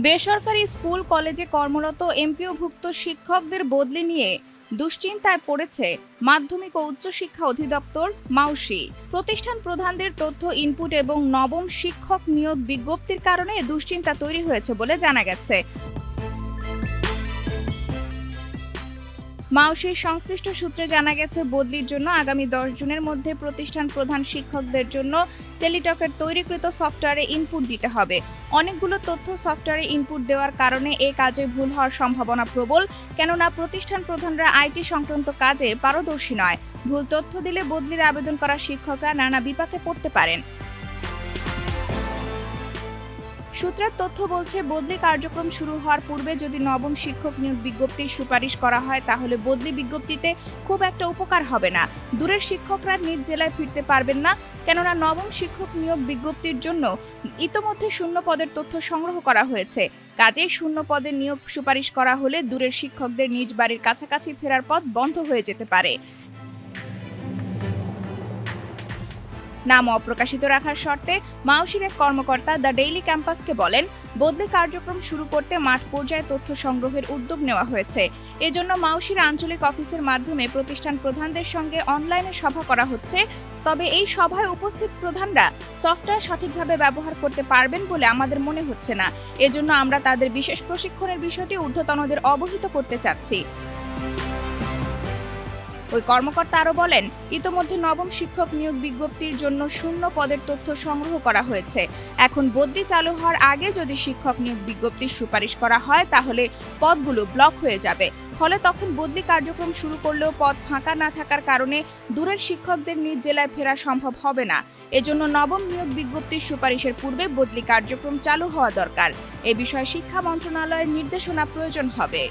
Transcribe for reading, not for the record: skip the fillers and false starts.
বেসরকারি স্কুল কলেজে কর্মরত এমপিওভুক্ত শিক্ষকদের বদলি নিয়ে দুশ্চিন্তায় পড়েছে মাধ্যমিক ও উচ্চশিক্ষা অধিদপ্তর মাউসি। প্রতিষ্ঠান প্রধানদের তথ্য ইনপুট এবং নবম শিক্ষক নিয়োগ বিজ্ঞপ্তির কারণে দুশ্চিন্তা তৈরি হয়েছে বলে জানা গেছে। মাউসির সংশ্লিষ্ট সূত্রে জানা গেছে, বদলির জন্য আগামী 10 জুনের মধ্যে প্রতিষ্ঠান প্রধান শিক্ষকদের জন্য টেলিটকের তৈরিকৃত সফটওয়্যারে ইনপুট দিতে হবে। অনেকগুলো তথ্য সফটওয়্যারে ইনপুট দেওয়ার কারণে এই কাজে ভুল হওয়ার সম্ভাবনা প্রবল, কেননা প্রতিষ্ঠান প্রধানরা আইটি সংক্রান্ত কাজে পারদর্শী নয়। ভুল তথ্য দিলে বদলির আবেদন করা শিক্ষকরা নানা বিপাকে পড়তে পারেন। সূত্রের তথ্য বলছে, বদলি কার্যক্রম শুরু হওয়ার পূর্বে যদি নবম শিক্ষক নিয়োগ বিজ্ঞপ্তির সুপারিশ করা হয় তাহলে বদলি বিজ্ঞপ্তিতে খুব একটা উপকার হবে না। দূরের শিক্ষকরা নিজ জেলায় ফিরতে পারবেন না, কেননা নবম শিক্ষক নিয়োগ বিজ্ঞপ্তির জন্য ইতোমধ্যে শূন্য পদের তথ্য সংগ্রহ করা হয়েছে। কাজেই শূন্য পদের নিয়োগ সুপারিশ করা হলে দূরের শিক্ষকদের নিজ বাড়ির কাছাকাছি ফেরার পথ বন্ধ হয়ে যেতে পারে। নাম অপ্রকাশিত রাখার শর্তে মাউসির এক কর্মকর্তা দ্য ডেইলি ক্যাম্পাসকে বলেন, বদলি কার্যক্রম শুরু করতে মাঠ পর্যায়ে তথ্য সংগ্রহের উদ্যোগ নেওয়া হয়েছে। এজন্য মাউসির আঞ্চলিক অফিসের মাধ্যমে প্রতিষ্ঠান প্রধানদের সঙ্গে অনলাইনে সভা করা হচ্ছে। তবে এই সভায় উপস্থিত প্রধানরা সফটওয়্যার সঠিকভাবে ব্যবহার করতে পারবেন বলে আমাদের মনে হচ্ছে না। এজন্য আমরা তাদের বিশেষ প্রশিক্ষণের বিষয়টি ঊর্ধ্বতনদের অবহিত করতে চাচ্ছি। ওই কর্মকর্তা আরও বলেন, ইতোমধ্যে নবম শিক্ষক নিয়োগ বিজ্ঞপ্তির জন্য শূন্য পদের তথ্য সংগ্রহ করা হয়েছে। এখন বদলি চালু হওয়ার আগে যদি শিক্ষক নিয়োগ বিজ্ঞপ্তির সুপারিশ করা হয় তাহলে পদগুলো ব্লক হয়ে যাবে। ফলে তখন বদলি কার্যক্রম শুরু করলেও পদ ফাঁকা না থাকার কারণে দূরের শিক্ষকদের নিজ জেলায় ফেরা সম্ভব হবে না। এজন্য নবম নিয়োগ বিজ্ঞপ্তির সুপারিশের পূর্বে বদলি কার্যক্রম চালু হওয়া দরকার। এ বিষয়ে শিক্ষা মন্ত্রণালয়ের নির্দেশনা প্রয়োজন হবে।